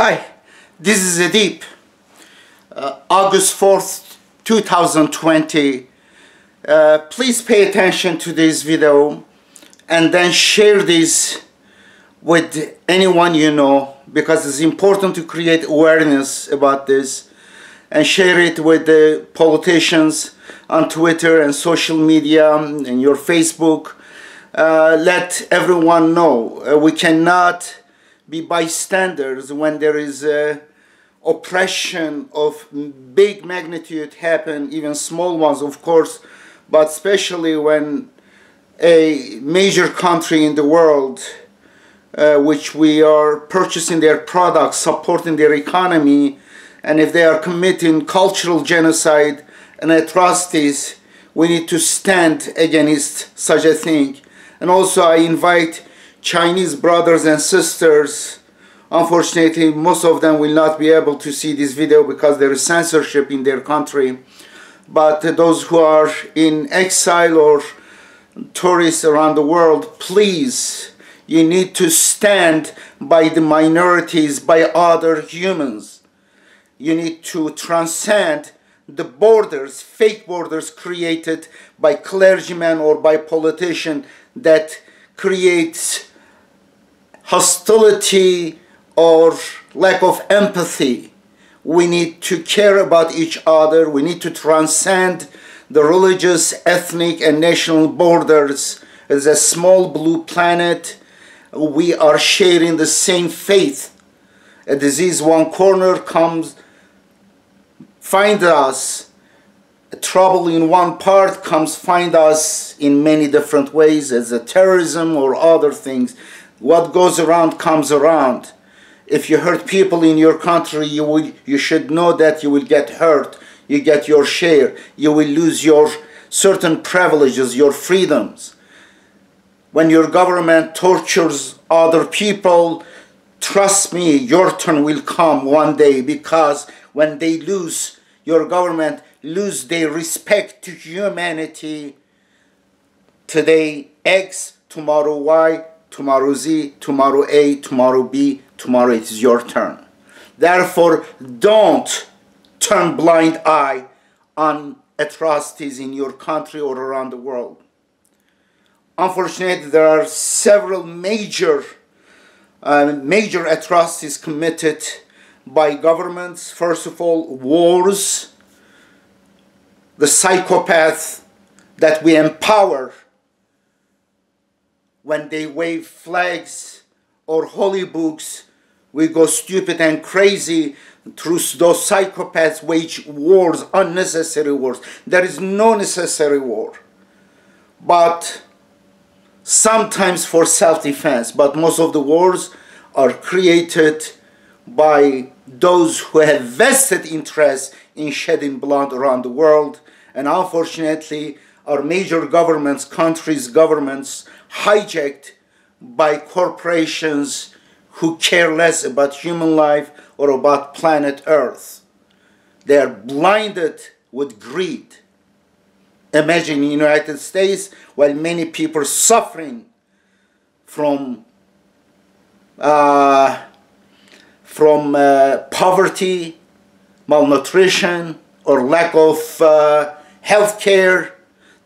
Hi, this is Edip. August 4th, 2020. Please pay attention to this video and then share this with anyone you know, because it's important to create awareness about this, and share it with the politicians on Twitter and social media and your Facebook. Let everyone know we cannot be bystanders when there is oppression of big magnitude happen, even small ones of course, but especially when a major country in the world which we are purchasing their products, supporting their economy, and if they are committing cultural genocide and atrocities, we need to stand against such a thing. And also I invite Chinese brothers and sisters. Unfortunately, most of them will not be able to see this video because there is censorship in their country. But those who are in exile or tourists around the world, please, you need to stand by the minorities, by other humans. You need to transcend the borders, fake borders created by clergymen or by politicians that creates hostility or lack of empathy. We need to care about each other. We need to transcend the religious, ethnic, and national borders. It's a small blue planet. We are sharing the same faith. A disease one corner comes, find us. A trouble in one part comes find us in many different ways, as a terrorism or other things. What goes around comes around. If you hurt people in your country, you should know that you will get hurt. You get your share. You will lose your certain privileges, your freedoms. When your government tortures other people, trust me, your turn will come one day, because when they lose, your government lose their respect to humanity. Today X, tomorrow Y, tomorrow Z, tomorrow A, tomorrow B, tomorrow it is your turn. Therefore, don't turn blind eye on atrocities in your country or around the world. Unfortunately, there are several major atrocities committed by governments. First of all, wars. The psychopaths that we empower when they wave flags or holy books, we go stupid and crazy. Through those psychopaths wage wars, unnecessary wars. There is no necessary war, but sometimes for self-defense. But most of the wars are created by those who have vested interest in shedding blood around the world. And unfortunately, our major governments, countries' governments, hijacked by corporations who care less about human life or about planet Earth. They are blinded with greed. Imagine in the United States, while many people are suffering from poverty, malnutrition, or lack of health care,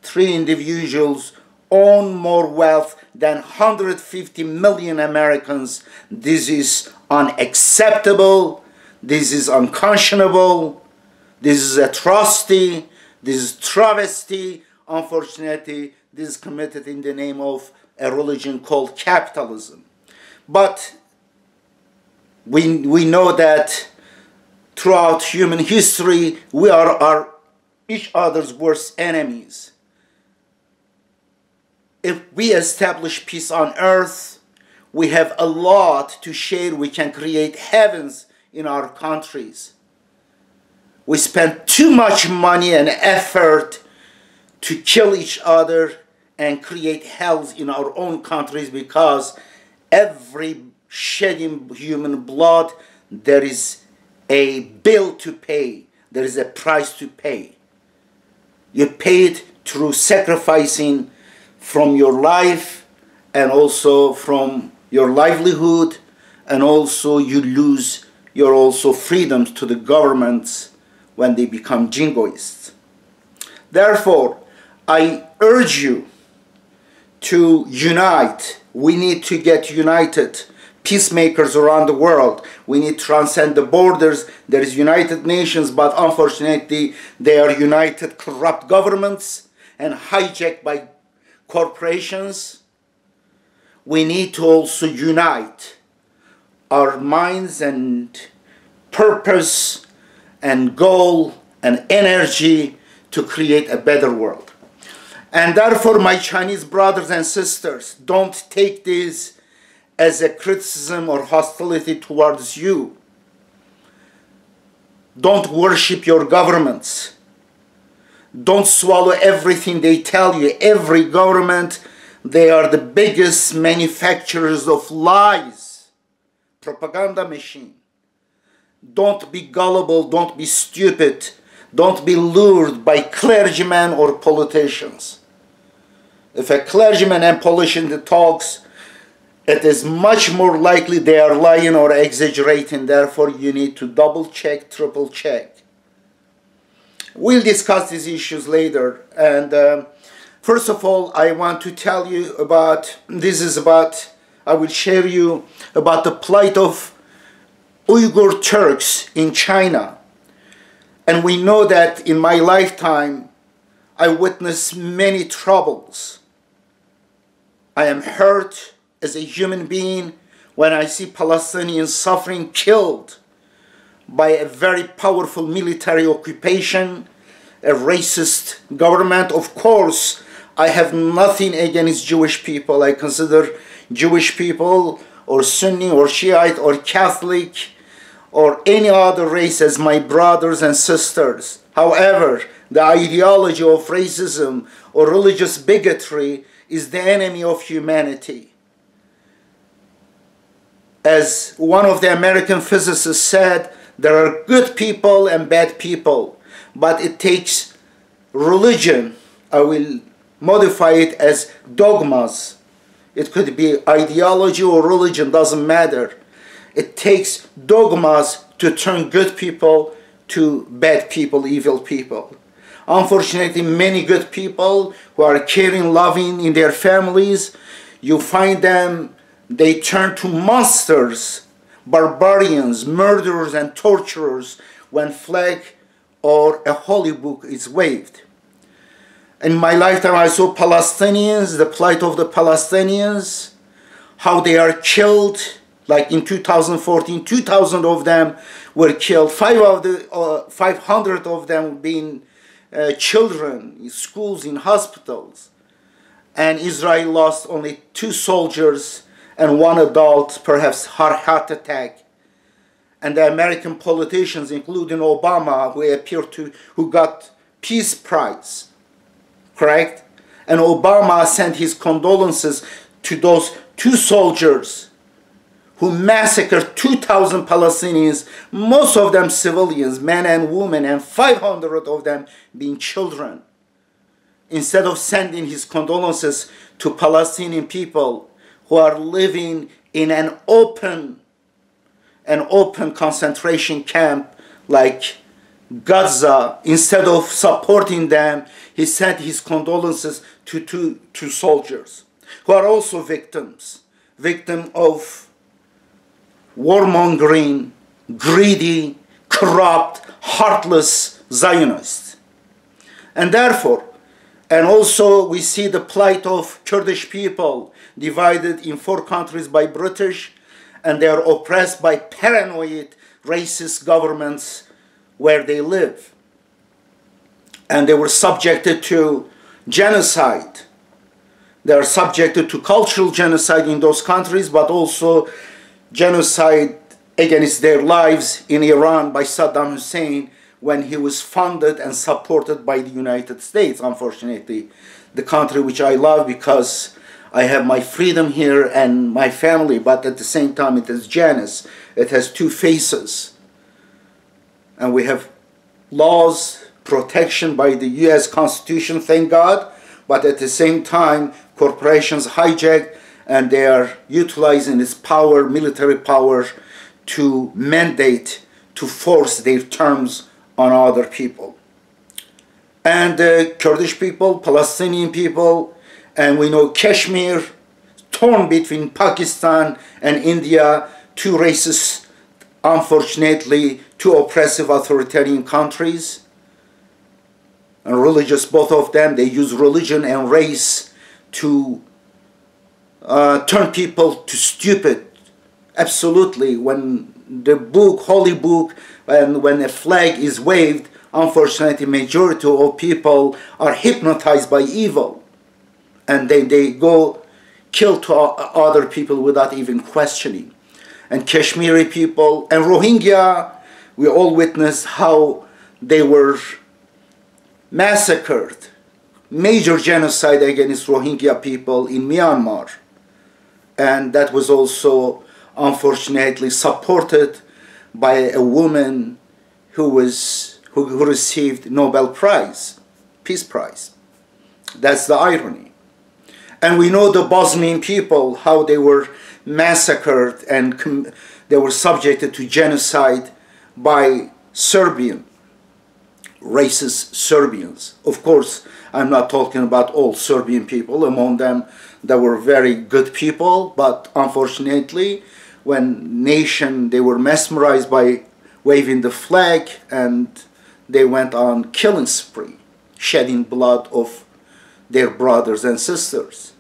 3 individuals own more wealth than 150 million Americans. This is unacceptable. This is unconscionable. This is atrocity. This is travesty. Unfortunately, this is committed in the name of a religion called capitalism. But we know that throughout human history, we are each other's worst enemies. If we establish peace on earth, we have a lot to share. We can create heavens in our countries. We spend too much money and effort to kill each other and create hells in our own countries, because every shedding human blood, there is a bill to pay. There is a price to pay. You pay it through sacrificing from your life and also from your livelihood, and also you lose you're also freedoms to the governments when they become jingoists. Therefore, I urge you to unite. We need to get united. Peacemakers around the world. We need to transcend the borders. There is United Nations, but unfortunately, they are united corrupt governments and hijacked by corporations. We need to also unite our minds and purpose and goal and energy to create a better world. And therefore, my Chinese brothers and sisters, don't take this as a criticism or hostility towards you. Don't worship your governments. Don't swallow everything they tell you. Every government, they are the biggest manufacturers of lies. Propaganda machine. Don't be gullible, don't be stupid, don't be lured by clergymen or politicians. If a clergyman and politician talks, it is much more likely they are lying or exaggerating. Therefore, you need to double check, triple check. We'll discuss these issues later. And first of all, I want to tell you about, I will share you about the plight of Uyghur Turks in China. And we know that in my lifetime, I witnessed many troubles. I am hurt as a human being when I see Palestinians suffering, killed by a very powerful military occupation, a racist government. Of course, I have nothing against Jewish people. I consider Jewish people or Sunni or Shiite or Catholic or any other race as my brothers and sisters. However, the ideology of racism or religious bigotry is the enemy of humanity. As one of the American physicists said, there are good people and bad people, but it takes religion. I will modify it as dogmas. It could be ideology or religion, doesn't matter. It takes dogmas to turn good people to bad people, evil people. Unfortunately, many good people who are caring, loving in their families, you find them, they turn to monsters, barbarians, murderers, and torturers when flag or a holy book is waved. In my lifetime, I saw Palestinians, the plight of the Palestinians, how they are killed. Like in 2014, 2,000 of them were killed. 500 of them being children in schools, in hospitals. And Israel lost only 2 soldiers and 1 adult, perhaps heart attack. And the American politicians, including Obama, who got Peace Prize, correct? And Obama sent his condolences to those 2 soldiers who massacred 2,000 Palestinians, most of them civilians, men and women, and 500 of them being children. Instead of sending his condolences to Palestinian people who are living in an open concentration camp like Gaza, instead of supporting them, he sent his condolences to two soldiers who are also victims of warmongering, greedy, corrupt, heartless Zionists. And therefore, and also we see the plight of Kurdish people divided in 4 countries by British, and they are oppressed by paranoid racist governments where they live. And they were subjected to genocide. They are subjected to cultural genocide in those countries, but also genocide against their lives in Iran by Saddam Hussein when he was funded and supported by the United States, unfortunately. The country which I love because I have my freedom here and my family, but at the same time it is Janus. It has 2 faces. And we have laws, protection by the US Constitution, thank God, but at the same time corporations hijack and they are utilizing this power, military power, to mandate, to force their terms on other people. And Kurdish people, Palestinian people, and we know Kashmir, torn between Pakistan and India, two races, unfortunately, two oppressive authoritarian countries, and religious, both of them. They use religion and race to turn people to stupid. Absolutely, when the book, holy book, and when a flag is waved, unfortunately, majority of people are hypnotized by evil, and then they go kill to other people without even questioning. And Kashmiri people and Rohingya, we all witnessed how they were massacred. Major genocide against Rohingya people in Myanmar. And that was also, unfortunately, supported by a woman who received Nobel Prize, Peace Prize. That's the irony. And we know the Bosnian people, how they were massacred and they were subjected to genocide by Serbian, racist Serbians. Of course, I'm not talking about all Serbian people. Among them, there were very good people, but unfortunately, when they were mesmerized by waving the flag, and they went on killing spree, shedding blood of their brothers and sisters.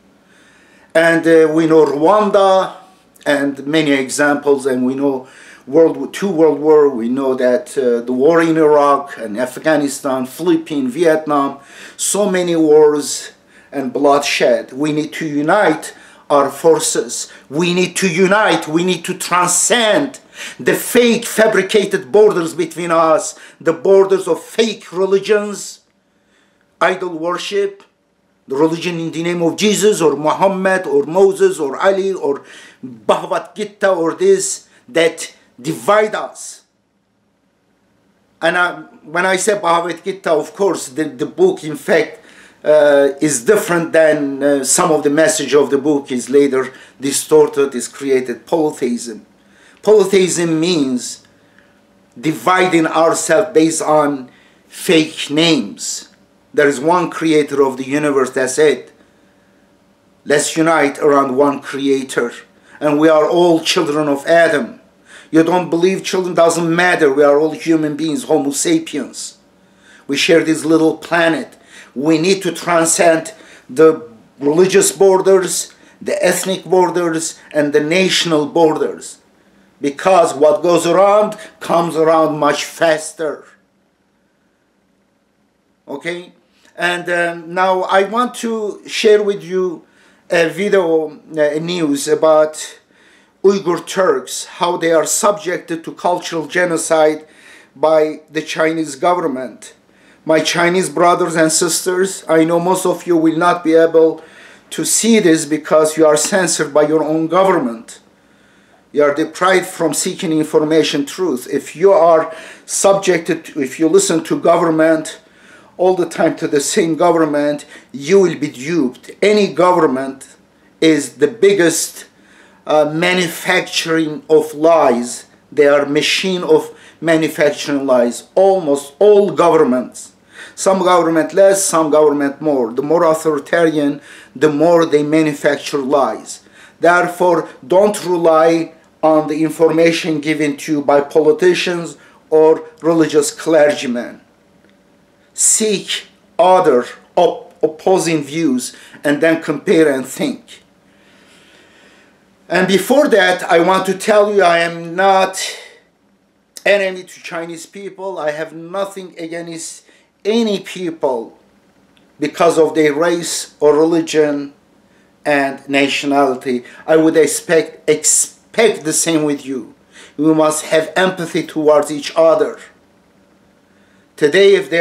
And we know Rwanda and many examples, and we know World War, we know that the war in Iraq and Afghanistan, Philippines, Vietnam, so many wars and bloodshed. We need to unite our forces. We need to unite. We need to transcend the fake fabricated borders between us, the borders of fake religions, idol worship, the religion in the name of Jesus or Muhammad or Moses or Ali or Bhagavad Gita or this that divide us. And when I say Bhagavad Gita, of course, the book, in fact, is different than some of the message of the book is later distorted, is created polytheism. Polytheism means dividing ourselves based on fake names. There is one creator of the universe, that's it. Let's unite around one creator. And we are all children of Adam. You don't believe children, doesn't matter. We are all human beings, Homo sapiens. We share this little planet. We need to transcend the religious borders, the ethnic borders, and the national borders. Because what goes around comes around much faster. Okay? And now I want to share with you a video news about Uyghur Turks, how they are subjected to cultural genocide by the Chinese government. My Chinese brothers and sisters, I know most of you will not be able to see this because you are censored by your own government. You are deprived from seeking information truth. If you are subjected to, if you listen to government all the time, to the same government, you will be duped. Any government is the biggest manufacturing of lies. They are machine of manufacturing lies. Almost all governments. Some government less, some government more. The more authoritarian, the more they manufacture lies. Therefore, don't rely on the information given to you by politicians or religious clergymen. Seek other opposing views and then compare and think. And before that, I want to tell you I am not enemy to Chinese people. I have nothing against any people because of their race or religion and nationality. I would expect the same with you. We must have empathy towards each other. Today, if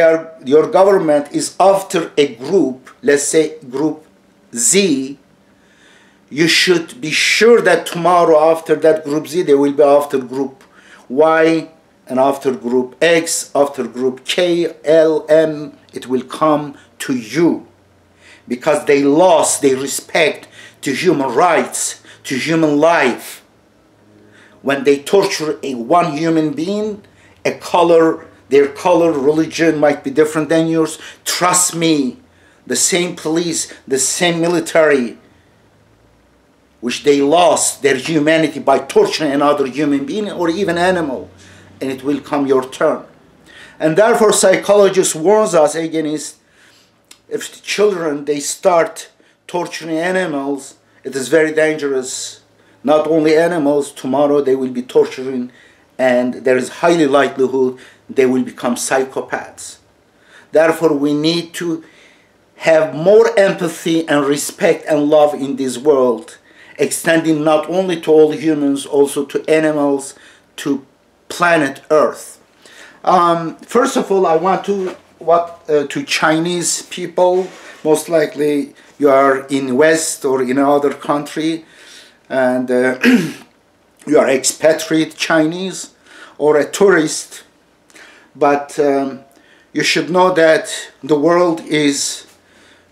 your government is after a group, let's say group Z, you should be sure that tomorrow after that group Z, they will be after group Y, and after group X, after group K, L, M, it will come to you. Because they lost their respect to human rights, to human life. when they torture one human being, a color, their color, religion might be different than yours. Trust me, the same police, the same military, which they lost their humanity by torturing another human being or even animal, and it will come your turn. And therefore, psychologists warns us against, if the children, they start torturing animals, it is very dangerous. Not only animals, tomorrow they will be torturing, and there is highly likelihood they will become psychopaths. Therefore, we need to have more empathy and respect and love in this world, extending not only to all humans, also to animals, to planet Earth. First of all, I want to Chinese people. Most likely you are in West or in another country, and you are expatriate Chinese or a tourist, but you should know that the world is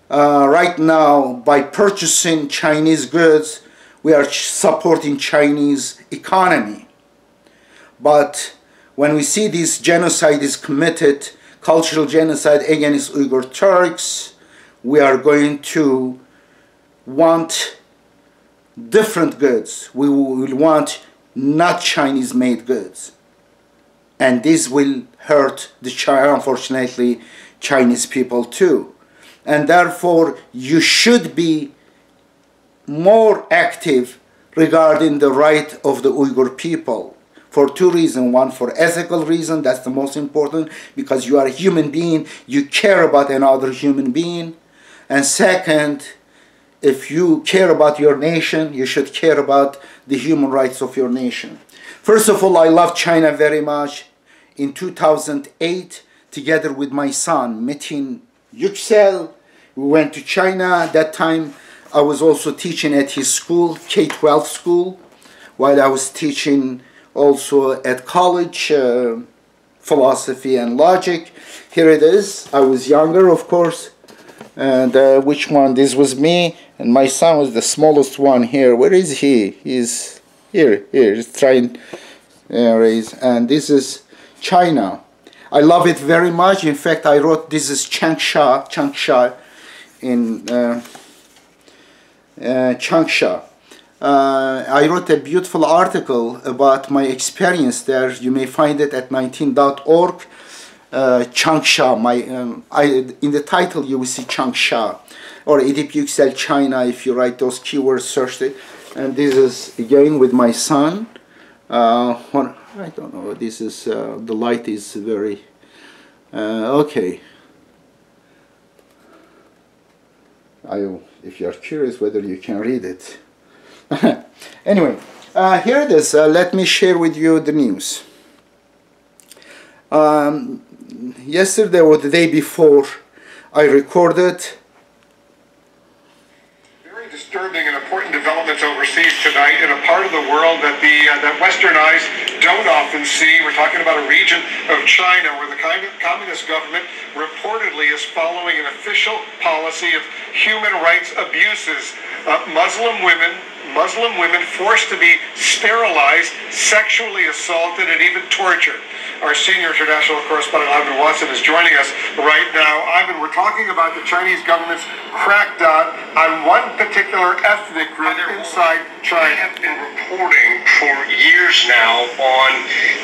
right now, by purchasing Chinese goods, we are supporting Chinese economy. But when we see this genocide is committed, cultural genocide against Uyghur Turks, we are going to want different goods. We will want not Chinese-made goods. And this will hurt the unfortunately, Chinese people too. And therefore, you should be more active regarding the right of the Uyghur people. For two reasons. One, for ethical reason, that's the most important, because you are a human being, you care about another human being. And second, if you care about your nation, you should care about the human rights of your nation. First of all, I love China very much. In 2008, together with my son, Edip Yuksel, we went to China. At that time, I was also teaching at his school, K-12 school, while I was teaching also at college, philosophy and logic. Here it is. I was younger, of course. And which one? This was me, and my son was the smallest one here. Where is he? He's here. He's trying raise. And this is China. I love it very much. In fact, I wrote, this is Changsha in Changsha. I wrote a beautiful article about my experience there. You may find it at 19.org. Changsha, in the title you will see Changsha, or Edip Yuksel China. If you write those keywords, search it. And this is again with my son. I don't know, this is, the light is very, okay. If you are curious whether you can read it. Anyway, here it is. Let me share with you the news. Yesterday or the day before, I recorded very disturbing and important developments overseas tonight in a part of the world that that Western eyes don't often see. We're talking about a region of China where the communist government reportedly is following an official policy of human rights abuses. Muslim women forced to be sterilized, sexually assaulted, and even tortured. Our senior international correspondent, Ivan Watson, is joining us right now. Ivan, we're talking about the Chinese government's crackdown on one particular ethnic group inside China. We have been reporting for years now on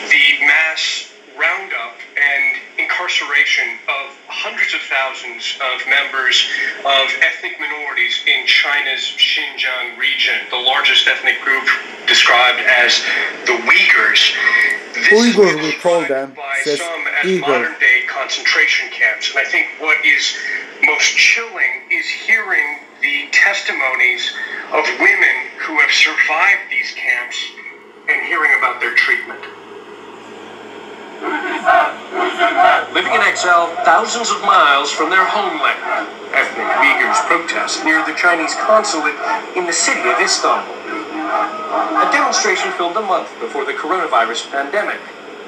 the mass roundup and incarceration of hundreds of thousands of members of ethnic minorities in China's Xinjiang region, the largest ethnic group described as the Uighurs. Uighur, we call them, by says some as Uighur. modern-day concentration camps. And I think what is most chilling is hearing the testimonies of women who have survived these camps and hearing about their treatment. Living in exile thousands of miles from their homeland, ethnic Uyghurs protest near the Chinese consulate in the city of Istanbul. A demonstration filmed a month before the coronavirus pandemic.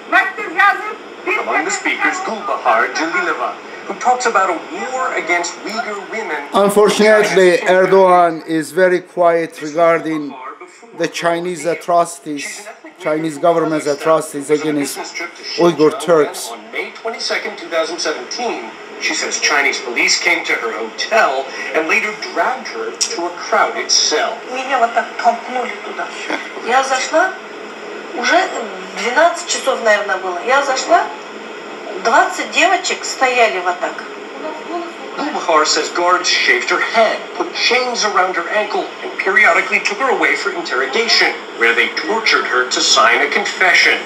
Among the speakers, Gulbahar Jalilova, who talks about a war against Uyghur women. Unfortunately, Erdogan is very quiet regarding the Chinese atrocities Chinese government's atrocities against Uyghur Turks. On May 22nd, 2017, she says Chinese police came to her hotel and later dragged her to a crowded cell. Меня вот так толкнули туда. Я зашла, уже 12 часов, наверное, было. Я зашла, 20 девочек стояли вот так. Uighur says guards shaved her head, put chains around her ankle, and periodically took her away for interrogation, where they tortured her to sign a confession.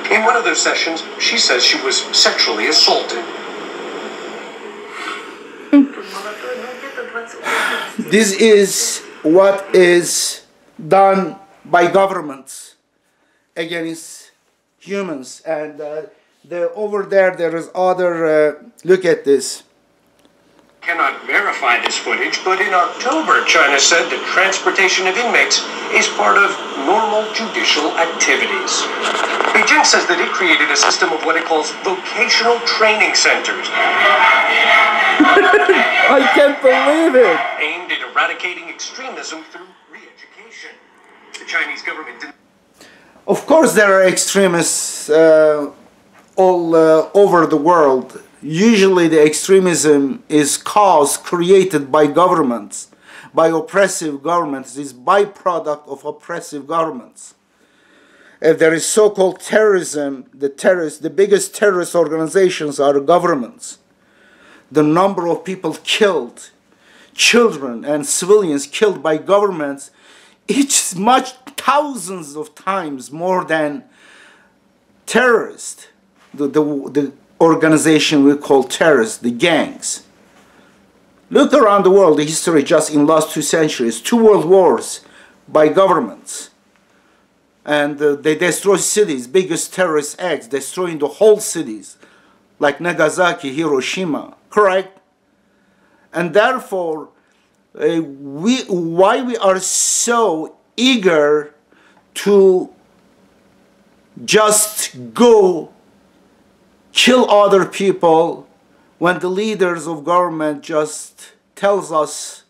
In one of those sessions, she says she was sexually assaulted. This is what is done by governments against humans, and over there is other. Look at this. Cannot verify this footage, but in October, China said that transportation of inmates is part of normal judicial activities. Beijing says that it created a system of what it calls vocational training centers. I can't believe it. Aimed at eradicating extremism through re-education. The Chinese government didn't. Of course, there are extremists all over the world. Usually the extremism is created by governments, by oppressive governments. It's byproduct of oppressive governments. If there is so-called terrorism, the biggest terrorist organizations are governments. The number of people killed, children and civilians killed by governments, it's much thousands of times more than terrorists. The organization we call terrorists, the gangs. Look around the world, the history just in the last 2 centuries, 2 world wars by governments. And they destroy cities, biggest terrorist acts, destroying the whole cities, like Nagasaki, Hiroshima, correct? And therefore, why we are so eager to just go kill other people when the leaders of government just tells us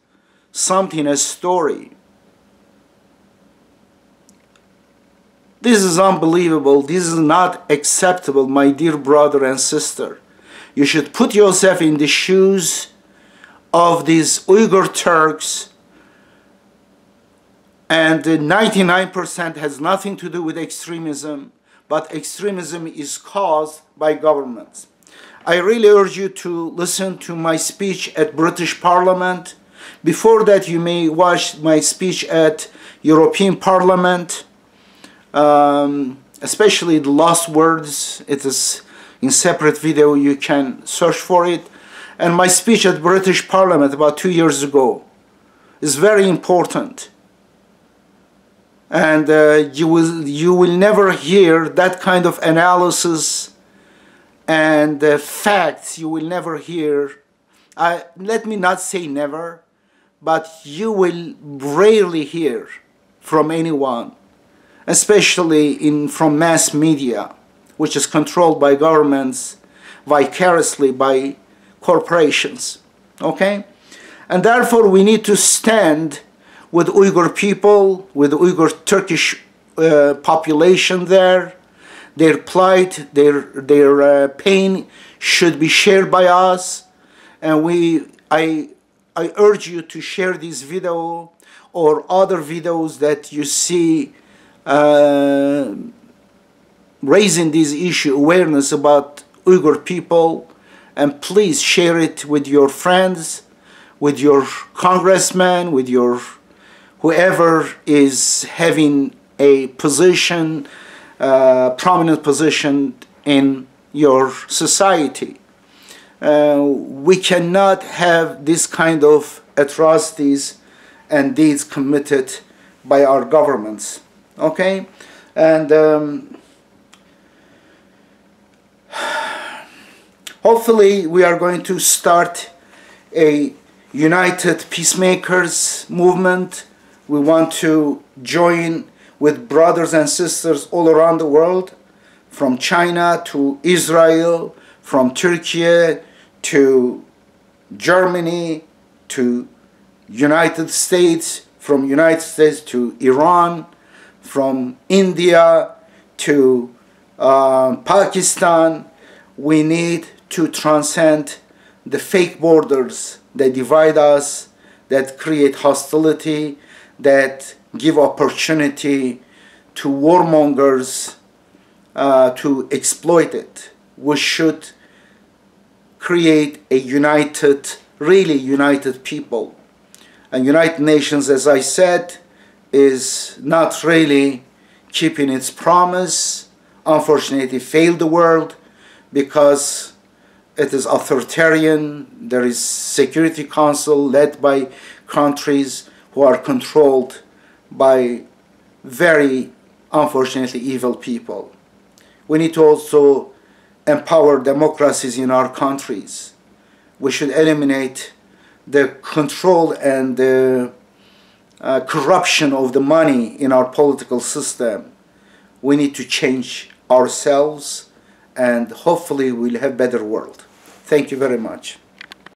something, a story. This is unbelievable. This is not acceptable, my dear brother and sister. You should put yourself in the shoes of these Uyghur Turks, and 99% has nothing to do with extremism, but extremism is caused by governments. I really urge you to listen to my speech at British Parliament. Before that, you may watch my speech at European Parliament, especially the last words. It is in separate video, you can search for it. And my speech at British Parliament about 2 years ago is very important. And you will never hear that kind of analysis and facts. You will never hear. Let me not say never, but you will rarely hear from anyone, especially from mass media, which is controlled by governments vicariously by corporations. Okay? And therefore we need to stand with Uyghur people, with the Uyghur Turkish population there. Their plight, their pain should be shared by us. And I urge you to share this video or other videos that you see raising this issue, awareness about Uyghur people. And please share it with your friends, with your congressman, with your whoever is having a position, prominent position in your society. We cannot have this kind of atrocities and deeds committed by our governments. Okay? And hopefully we are going to start a united peacemakers movement. We want to join with brothers and sisters all around the world, from China to Israel, from Turkey to Germany to United States, from United States to Iran, from India to Pakistan. We need to transcend the fake borders that divide us, that create hostility, that give opportunity to warmongers to exploit it. We should create a united, really united people. And United Nations, as I said, is not really keeping its promise. Unfortunately, failed the world because it is authoritarian. There is Security Council led by countries who are controlled by very, unfortunately, evil people. We need to also empower democracies in our countries. We should eliminate the control and the corruption of the money in our political system. We need to change ourselves, and hopefully we'll have a better world. Thank you very much.